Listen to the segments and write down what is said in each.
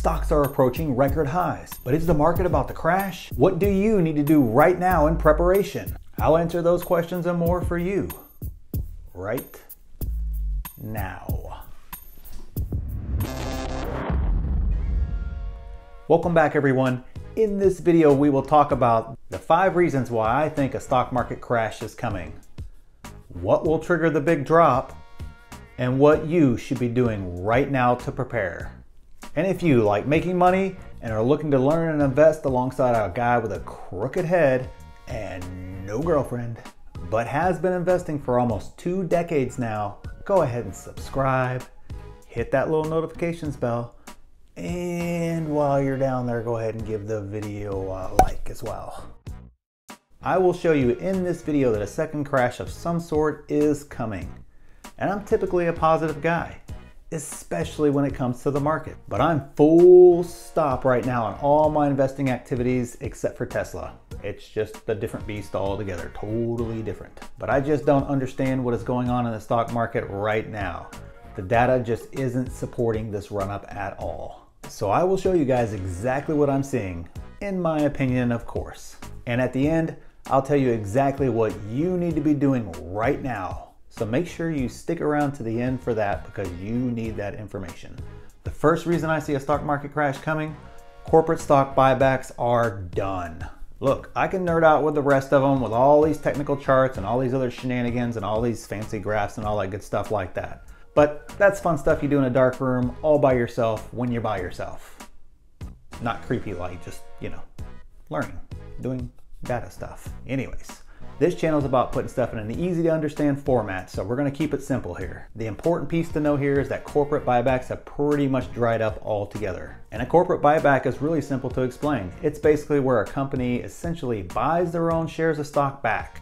Stocks are approaching record highs, but is the market about to crash? What do you need to do right now in preparation? I'll answer those questions and more for you right now. Welcome back, everyone. In this video, we will talk about the 5 reasons why I think a stock market crash is coming, what will trigger the big drop, and what you should be doing right now to prepare. And if you like making money and are looking to learn and invest alongside a guy with a crooked head and no girlfriend, but has been investing for almost 2 decades now, go ahead and subscribe, hit that little notifications bell, and while you're down there, go ahead and give the video a like as well. I will show you in this video that a second crash of some sort is coming. And I'm typically a positive guy, especially when it comes to the market. But I'm full stop right now on all my investing activities except for Tesla. It's just a different beast altogether, totally different. But I just don't understand what is going on in the stock market right now. The data just isn't supporting this run up at all. So I will show you guys exactly what I'm seeing, in my opinion, of course. And at the end, I'll tell you exactly what you need to be doing right now. So make sure you stick around to the end for that because you need that information. The first reason I see a stock market crash coming, corporate stock buybacks are done. Look, I can nerd out with the rest of them with all these technical charts and all these other shenanigans and all these fancy graphs and all that good stuff like that. But that's fun stuff you do in a dark room all by yourself when you're by yourself. Not creepy like, just, learning, doing data stuff. Anyways, this channel is about putting stuff in an easy to understand format, so we're going to keep it simple here. The important piece to know here is that corporate buybacks have pretty much dried up altogether. And a corporate buyback is really simple to explain. It's basically where a company essentially buys their own shares of stock back.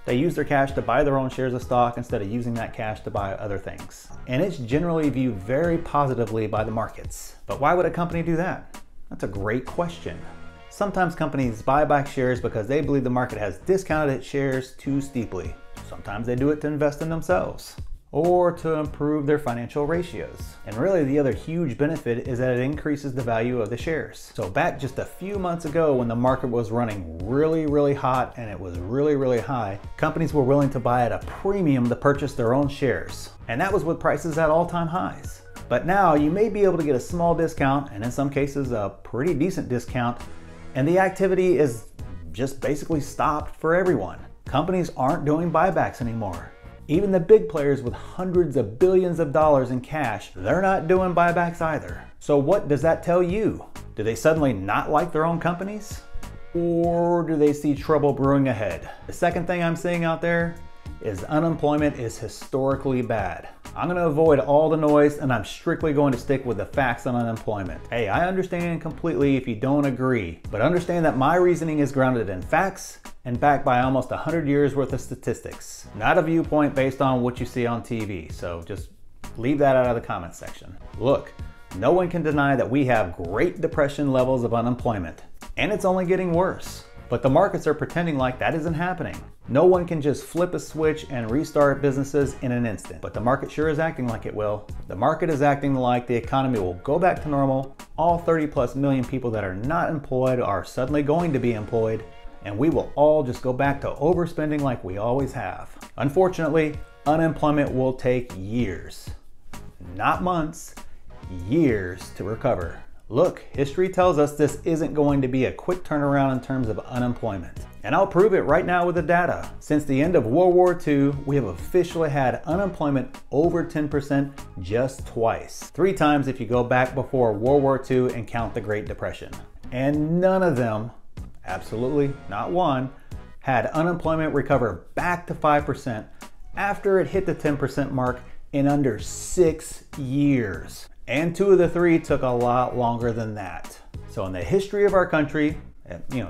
They use their cash to buy their own shares of stock instead of using that cash to buy other things. And it's generally viewed very positively by the markets. But why would a company do that? That's a great question. Sometimes companies buy back shares because they believe the market has discounted its shares too steeply. Sometimes they do it to invest in themselves or to improve their financial ratios. And really the other huge benefit is that it increases the value of the shares. So back just a few months ago when the market was running really hot and it was really high, companies were willing to buy at a premium to purchase their own shares. And that was with prices at all-time highs. But now you may be able to get a small discount, and in some cases a pretty decent discount, and the activity is just basically stopped for everyone. Companies aren't doing buybacks anymore. Even the big players with hundreds of billions of dollars in cash, they're not doing buybacks either. So what does that tell you? Do they suddenly not like their own companies? Or do they see trouble brewing ahead? The second thing I'm seeing out there is unemployment is historically bad. I'm going to avoid all the noise and I'm strictly going to stick with the facts on unemployment. Hey, I understand completely if you don't agree, but understand that my reasoning is grounded in facts and backed by almost 100 years worth of statistics, not a viewpoint based on what you see on TV. So just leave that out of the comment section. Look, no one can deny that we have Great Depression levels of unemployment, and it's only getting worse. But the markets are pretending like that isn't happening. No one can just flip a switch and restart businesses in an instant, but the market sure is acting like it will. The market is acting like the economy will go back to normal. All 30+ million people that are not employed are suddenly going to be employed, and we will all just go back to overspending like we always have. Unfortunately, unemployment will take years, not months, years to recover. Look, history tells us this isn't going to be a quick turnaround in terms of unemployment. And I'll prove it right now with the data. Since the end of World War II, we have officially had unemployment over 10% just twice. 3 times if you go back before World War II and count the Great Depression. And none of them, absolutely not one, had unemployment recover back to 5% after it hit the 10% mark in under 6 years. And 2 of the 3 took a lot longer than that. So in the history of our country,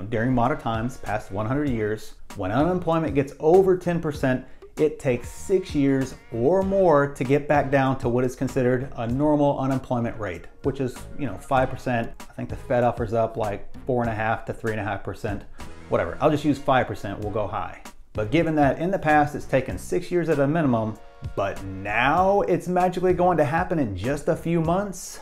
during modern times, past 100 years, when unemployment gets over 10%, it takes 6 years or more to get back down to what is considered a normal unemployment rate, which is, 5%. I think the Fed offers up like 4.5% to 3.5%. Whatever, I'll just use 5%, we'll go high. But given that in the past it's taken 6 years at a minimum, but now it's magically going to happen in just a few months,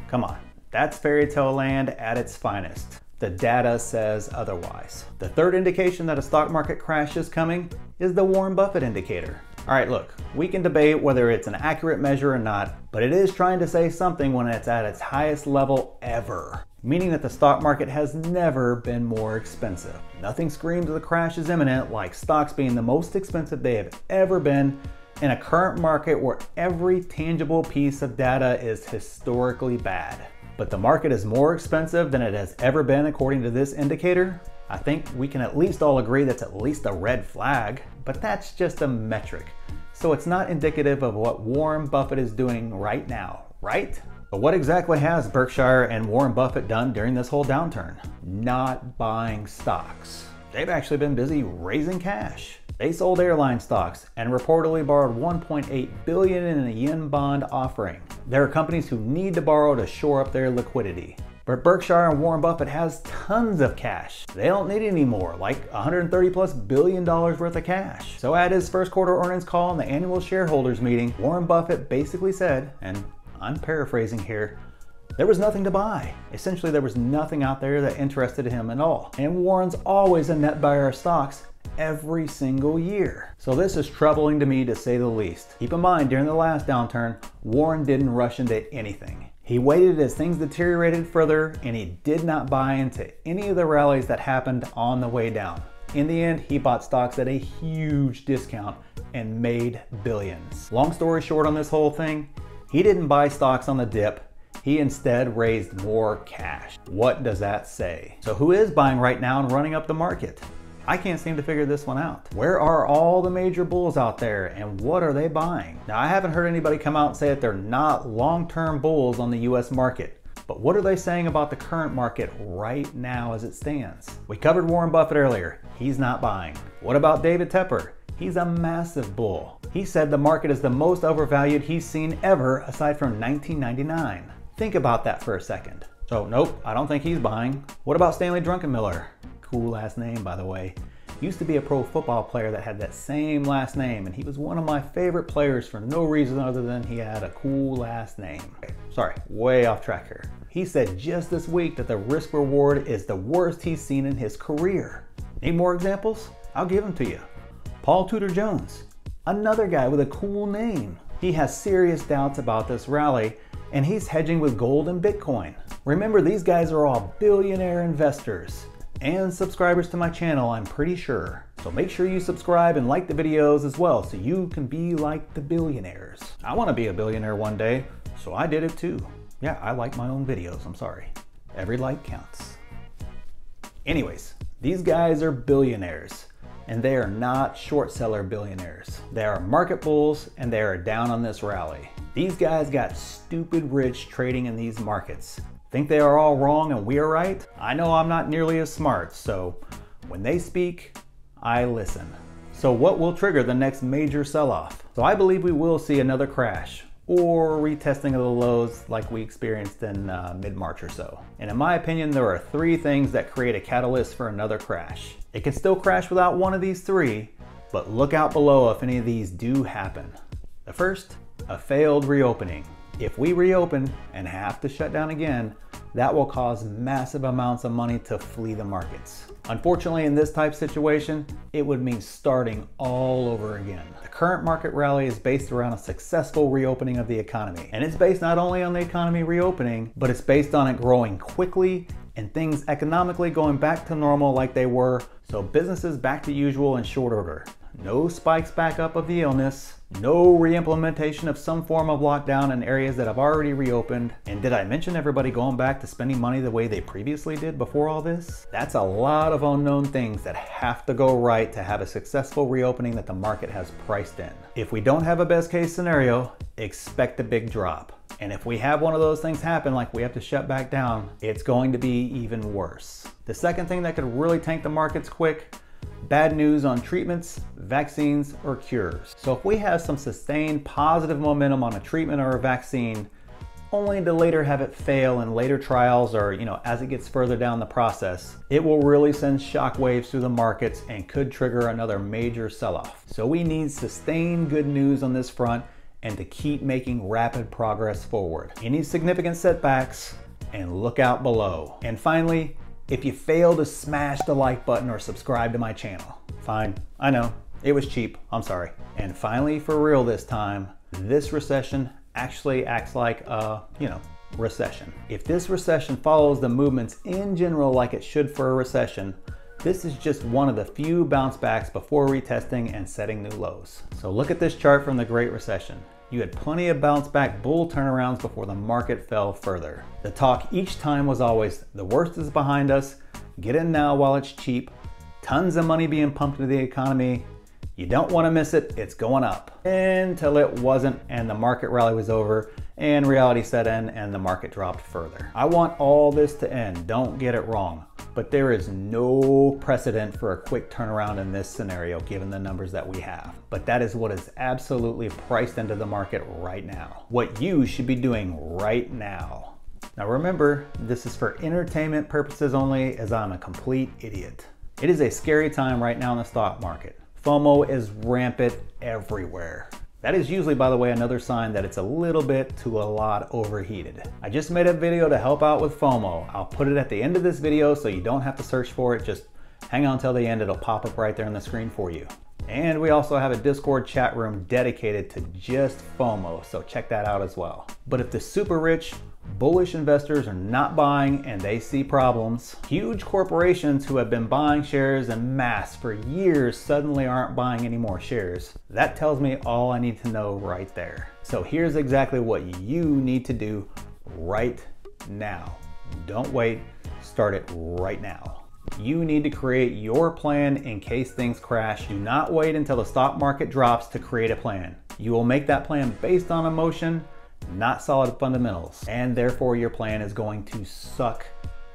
Come on, that's fairy tale land at its finest. The data says otherwise. The third indication that a stock market crash is coming is the Warren Buffett indicator. All right, look, we can debate whether it's an accurate measure or not, but it is trying to say something when it's at its highest level ever, meaning that the stock market has never been more expensive. Nothing screams the crash is imminent like stocks being the most expensive they have ever been in a current market where every tangible piece of data is historically bad. But the market is more expensive than it has ever been according to this indicator. I think we can at least all agree that's at least a red flag, but that's just a metric. So it's not indicative of what Warren Buffett is doing right now, right? But what exactly has Berkshire and Warren Buffett done during this whole downturn? Not buying stocks. They've actually been busy raising cash. They sold airline stocks and reportedly borrowed $1.8 billion in a yen bond offering. There are companies who need to borrow to shore up their liquidity. But Berkshire and Warren Buffett has tons of cash. They don't need any more, like $130+ billion worth of cash. So at his first quarter earnings call in the annual shareholders meeting, Warren Buffett basically said, and I'm paraphrasing here, there was nothing to buy. Essentially, there was nothing out there that interested him at all. And Warren's always a net buyer of stocks every single year. So this is troubling to me, to say the least. Keep in mind, during the last downturn, Warren didn't rush into anything. He waited as things deteriorated further, and he did not buy into any of the rallies that happened on the way down. In the end, he bought stocks at a huge discount and made billions. Long story short on this whole thing, he didn't buy stocks on the dip. He instead raised more cash. What does that say? So who is buying right now and running up the market? I can't seem to figure this one out. Where are all the major bulls out there, and what are they buying? Now, I haven't heard anybody come out and say that they're not long-term bulls on the US market, but what are they saying about the current market right now as it stands? We covered Warren Buffett earlier. He's not buying. What about David Tepper? He's a massive bull. He said the market is the most overvalued he's seen ever aside from 1999. Think about that for a second. So nope, I don't think he's buying. What about Stanley Druckenmiller? Cool last name, by the way. Used to be a pro football player that had that same last name, and he was one of my favorite players for no reason other than he had a cool last name. Sorry, way off track here. He said just this week that the risk reward is the worst he's seen in his career. Need more examples? I'll give them to you. Paul Tudor Jones, another guy with a cool name. He has serious doubts about this rally, and he's hedging with gold and Bitcoin. Remember, these guys are all billionaire investors and subscribers to my channel, I'm pretty sure. So make sure you subscribe and like the videos as well so you can be like the billionaires. I want to be a billionaire one day, so I did it too. Yeah, I like my own videos, I'm sorry. Every like counts. Anyways, these guys are billionaires, and they are not short seller billionaires. They are market bulls, and they are down on this rally. These guys got stupid rich trading in these markets. Think they are all wrong and we are right? I know I'm not nearly as smart, so when they speak, I listen. So what will trigger the next major sell-off? So I believe we will see another crash or retesting of the lows like we experienced in mid-March or so. And in my opinion, there are three things that create a catalyst for another crash. It can still crash without one of these three, but look out below if any of these do happen. The first, a failed reopening. If we reopen and have to shut down again, that will cause massive amounts of money to flee the markets. Unfortunately, in this type of situation, it would mean starting all over again. The current market rally is based around a successful reopening of the economy. And it's based not only on the economy reopening, but it's based on it growing quickly and things economically going back to normal like they were, so businesses back to usual in short order. No spikes back up of the illness, no re-implementation of some form of lockdown in areas that have already reopened. And did I mention everybody going back to spending money the way they previously did before all this? That's a lot of unknown things that have to go right to have a successful reopening that the market has priced in. If we don't have a best case scenario, expect a big drop. And if we have one of those things happen, like we have to shut back down, it's going to be even worse. The second thing that could really tank the markets quick, bad news on treatments, vaccines, or cures. So if we have some sustained positive momentum on a treatment or a vaccine, only to later have it fail in later trials or, as it gets further down the process, it will really send shockwaves through the markets and could trigger another major sell-off. So we need sustained good news on this front and to keep making rapid progress forward. Any significant setbacks, and look out below. And finally, if you fail to smash the like button or subscribe to my channel, fine, I know, it was cheap, I'm sorry. And finally, for real this time, this recession actually acts like a, recession. If this recession follows the movements in general like it should for a recession, this is just one of the few bounce backs before retesting and setting new lows. So look at this chart from the Great Recession. You had plenty of bounce back bull turnarounds before the market fell further. The talk each time was always, the worst is behind us, get in now while it's cheap, tons of money being pumped into the economy, you don't want to miss it, it's going up. Until it wasn't and the market rally was over and reality set in and the market dropped further. I want all this to end, don't get it wrong, but there is no precedent for a quick turnaround in this scenario given the numbers that we have. But that is what is absolutely priced into the market right now. What you should be doing right now. Now remember, this is for entertainment purposes only, as I'm a complete idiot. It is a scary time right now in the stock market. FOMO is rampant everywhere. That is usually, by the way, another sign that it's a little bit to a lot overheated. I just made a video to help out with FOMO. I'll put it at the end of this video so you don't have to search for it. Just hang on till the end, it'll pop up right there on the screen for you. And we also have a Discord chat room dedicated to just FOMO, so check that out as well. But if the super rich, bullish investors are not buying and they see problems, huge corporations who have been buying shares en masse for years suddenly aren't buying any more shares. That tells me all I need to know right there. So here's exactly what you need to do right now. Don't wait, start it right now. You need to create your plan in case things crash. Do not wait until the stock market drops to create a plan. You will make that plan based on emotion, not solid fundamentals, and therefore your plan is going to suck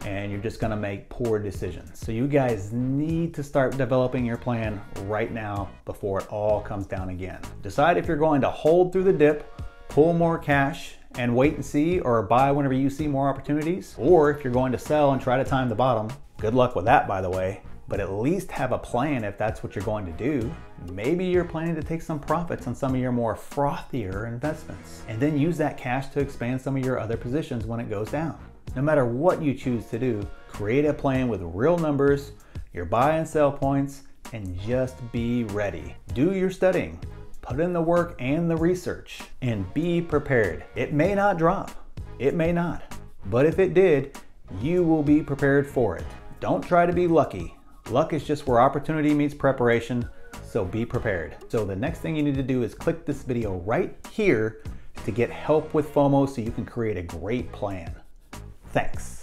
and you're just going to make poor decisions. So you guys need to start developing your plan right now before it all comes down again. Decide if you're going to hold through the dip, pull more cash and wait and see, or buy whenever you see more opportunities, or if you're going to sell and try to time the bottom. Good luck with that, by the way, but at least have a plan if that's what you're going to do. Maybe you're planning to take some profits on some of your more frothier investments, and then use that cash to expand some of your other positions when it goes down. No matter what you choose to do, create a plan with real numbers, your buy and sell points, and just be ready. Do your studying, put in the work and the research, and be prepared. It may not drop, it may not, but if it did, you will be prepared for it. Don't try to be lucky. Luck is just where opportunity meets preparation, so be prepared. So the next thing you need to do is click this video right here to get help with FOMO so you can create a great plan. Thanks.